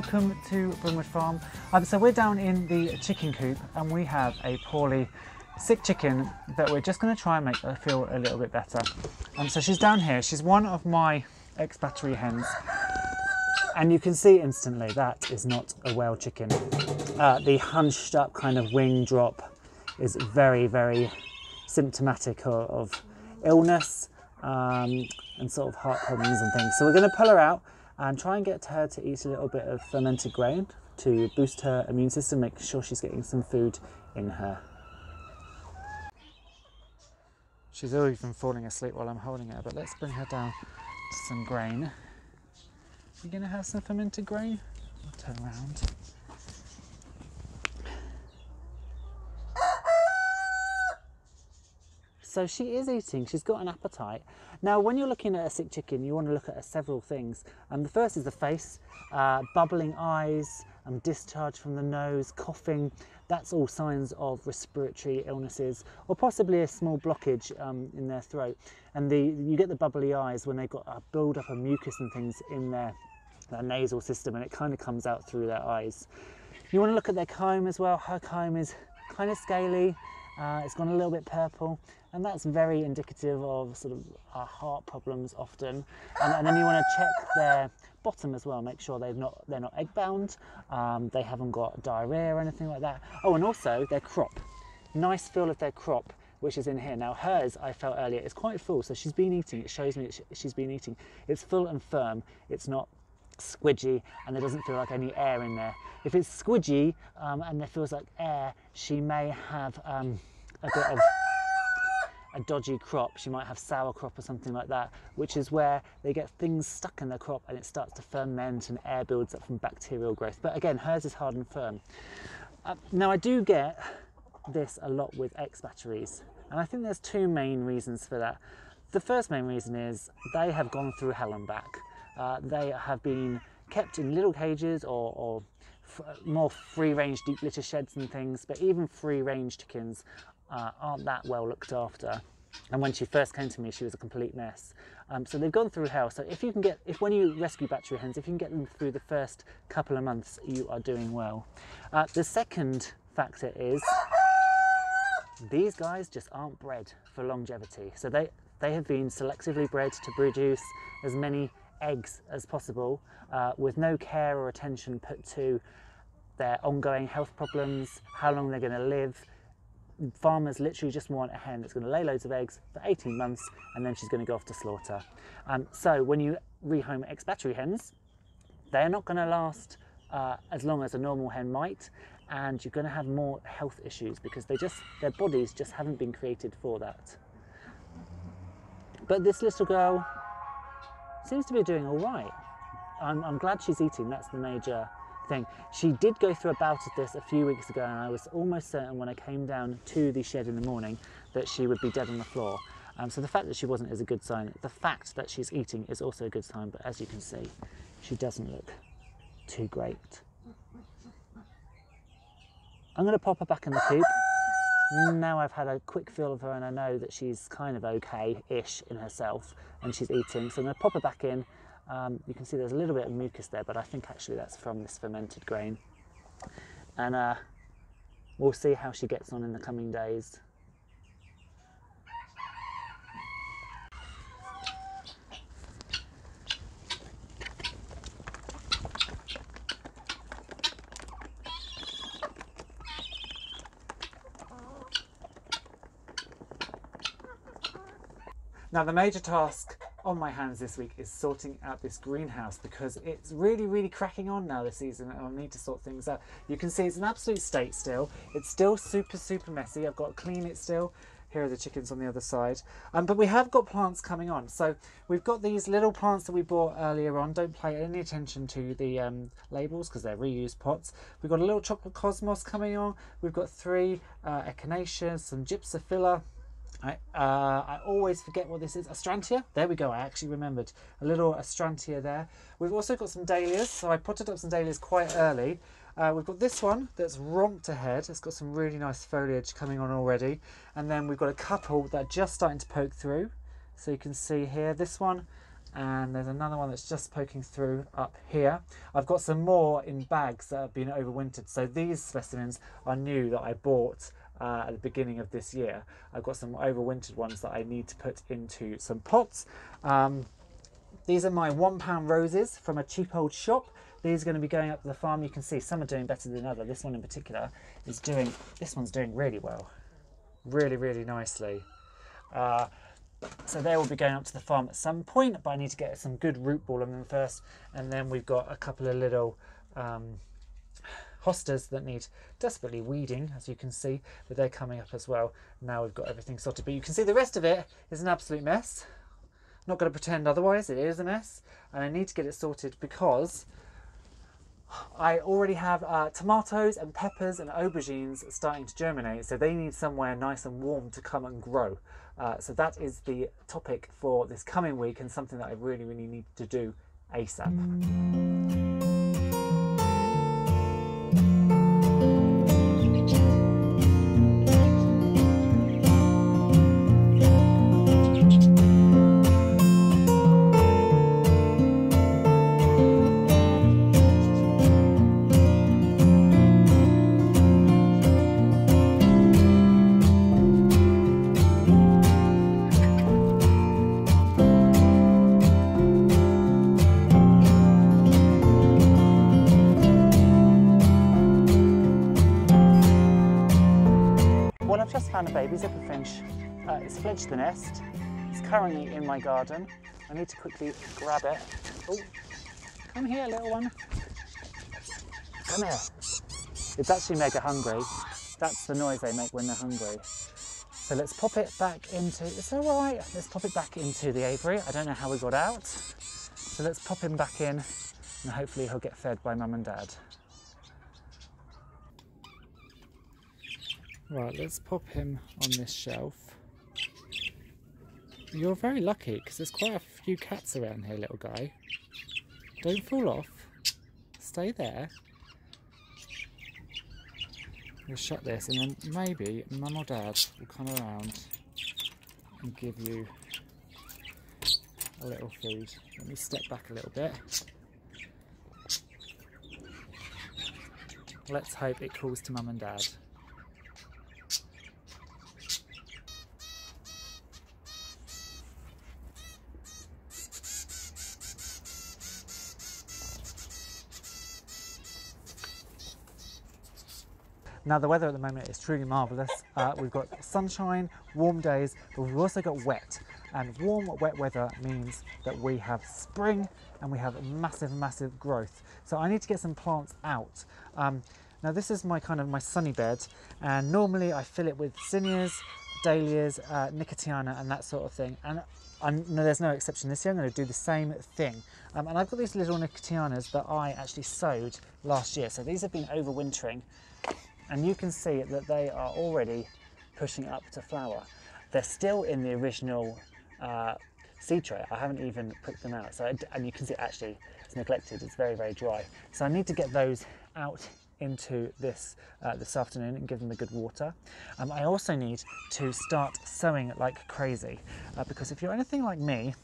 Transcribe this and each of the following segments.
welcome to Brimwood Farm. So we're down in the chicken coop and we have a poorly sick chicken that we're just going to try and make her feel a little bit better. So she's down here. She's one of my ex-battery hens, and you can see instantly that is not a well chicken. The hunched up kind of wing drop is very, very symptomatic of illness and sort of heart problems and things. So we're going to pull her out and try and get her to eat a little bit of fermented grain to boost her immune system, make sure she's getting some food in her. She's even falling asleep while I'm holding her, but let's bring her down to some grain. You going to have some fermented grain? I'll turn around. So she is eating, she's got an appetite. Now when you're looking at a sick chicken, you want to look at several things. The first is the face, bubbling eyes, discharge from the nose, coughing. That's all signs of respiratory illnesses or possibly a small blockage in their throat. And you get the bubbly eyes when they've got a build up of mucus and things in their nasal system, and it kind of comes out through their eyes. You want to look at their comb as well. Her comb is kind of scaly. It's gone a little bit purple, and that's very indicative of sort of heart problems often. And then you want to check their bottom as well, make sure they're not egg bound, they haven't got diarrhea or anything like that. Oh, and also their crop. Nice feel of their crop, which is in here. Now hers, I felt earlier, is quite full, so she's been eating. It shows me that she's been eating. It's full and firm. It's not squidgy, and there doesn't feel like any air in there. If it's squidgy and there feels like air, she may have a bit of a dodgy crop. She might have sour crop or something like that, which is where they get things stuck in their crop and it starts to ferment and air builds up from bacterial growth. But again, hers is hard and firm. Now I do get this a lot with ex-batteries, and I think there's two main reasons for that. The first main reason is they have gone through hell and back. They have been kept in little cages or more free-range deep litter sheds and things, but even free-range chickens aren't that well looked after. And when she first came to me, she was a complete mess. So they've gone through hell. So when you rescue battery hens, if you can get them through the first couple of months, you are doing well. The second factor is these guys just aren't bred for longevity. So they have been selectively bred to produce as many eggs as possible with no care or attention put to their ongoing health problems, how long they're going to live. Farmers literally just want a hen that's going to lay loads of eggs for 18 months and then she's going to go off to slaughter. So when you rehome ex-battery hens, they're not going to last as long as a normal hen might, and you're going to have more health issues because their bodies just haven't been created for that. But this little girl seems to be doing all right. I'm glad she's eating. That's the major thing. She did go through a bout of this a few weeks ago, and I was almost certain when I came down to the shed in the morning that she would be dead on the floor. So the fact that she wasn't is a good sign. The fact that she's eating is also a good sign, but as you can see, she doesn't look too great. I'm going to pop her back in the coop. Now I've had a quick feel of her and I know that she's kind of okay-ish in herself and she's eating, so I'm going to pop her back in. You can see there's a little bit of mucus there, but I think actually that's from this fermented grain. And we'll see how she gets on in the coming days. Now the major task on my hands this week is sorting out this greenhouse because it's really cracking on now this season and I'll need to sort things out. You can see it's an absolute state still. It's still super messy. I've got to clean it still. Here are the chickens on the other side. But we have got plants coming on. So we've got these little plants that we bought earlier on. Don't pay any attention to the labels because they're reused pots. We've got a little chocolate cosmos coming on. We've got 3 echinaceas, some gypsophila. I always forget what this is. Astrantia. There we go. I actually remembered. A little astrantia there. We've also got some dahlias. So I potted up some dahlias quite early. We've got this one that's romped ahead. It's got some really nice foliage coming on already. And then we've got a couple that are just starting to poke through. So you can see here, this one and there's another one that's just poking through up here. I've got some more in bags that have been overwintered. So these specimens are new that I bought at the beginning of this year. I've got some overwintered ones that I need to put into some pots. These are my £1 roses from a cheap old shop. These are going to be going up to the farm. You can see some are doing better than others. This one in particular is doing, this one's doing really well. Really, really nicely. So they will be going up to the farm at some point, but I need to get some good root ball on them first. And then we've got a couple of little hostas that need desperately weeding, as you can see, but they're coming up as well. Now we've got everything sorted, but you can see the rest of it is an absolute mess. I'm not going to pretend otherwise, it is a mess, and I need to get it sorted because I already have tomatoes and peppers and aubergines starting to germinate, so they need somewhere nice and warm to come and grow. So that is the topic for this coming week, and something that I really, really need to do ASAP. Well, I've just found a baby zipper finch. It's fledged the nest. It's currently in my garden. I need to quickly grab it. Oh, come here, little one. Come here. It's actually mega hungry. That's the noise they make when they're hungry. So let's pop it back into, it's all right. Let's pop it back into the aviary. I don't know how we got out. So let's pop him back in and hopefully he'll get fed by mum and dad. Right, let's pop him on this shelf. You're very lucky because there's quite a few cats around here, little guy. Don't fall off. Stay there. We'll shut this and then maybe mum or dad will come around and give you a little food. Let me step back a little bit. Let's hope it calls to mum and dad. Now the weather at the moment is truly marvellous. We've got sunshine, warm days, but we've also got wet. And warm, wet weather means that we have spring and we have massive, massive growth. So I need to get some plants out. Now this is my my sunny bed, and normally I fill it with zinnias, dahlias, nicotiana and that sort of thing. And no, there's no exception this year. I'm going to do the same thing. And I've got these little nicotianas that I actually sowed last year. So these have been overwintering. And you can see that they are already pushing up to flower. They're still in the original seed tray. I haven't even pricked them out. So, and you can see actually it's neglected. It's very, very dry. So I need to get those out into this this afternoon and give them a good water. I also need to start sowing like crazy because if you're anything like me,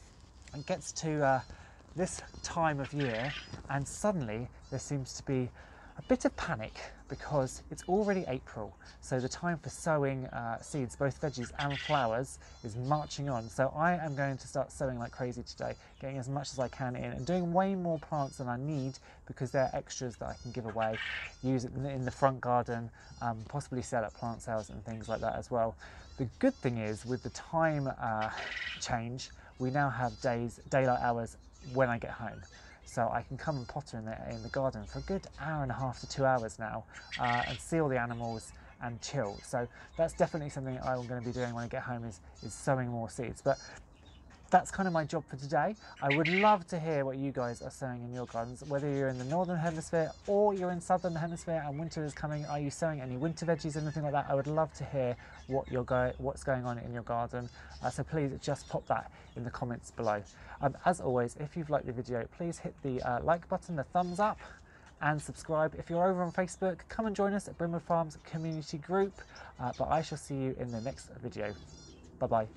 it gets to this time of year and suddenly there seems to be a bit of panic because it's already April, so the time for sowing seeds, both veggies and flowers, is marching on. So I am going to start sowing like crazy today, getting as much as I can in and doing way more plants than I need because they're extras that I can give away, use it in the front garden, possibly sell at plant sales and things like that as well. The good thing is with the time change, we now have daylight hours when I get home. So I can come and potter in the garden for a good hour and a half to 2 hours now and see all the animals and chill. So that's definitely something I'm going to be doing when I get home is sowing more seeds. But that's kind of my job for today. I would love to hear what you guys are sowing in your gardens, whether you're in the northern hemisphere or you're in southern hemisphere and winter is coming. Are you sowing any winter veggies or anything like that? I would love to hear what's going on in your garden. So please just pop that in the comments below. As always, if you've liked the video, please hit the like button, the thumbs up, and subscribe. If you're over on Facebook, come and join us at Brimwood Farm's community group. But I shall see you in the next video. Bye bye.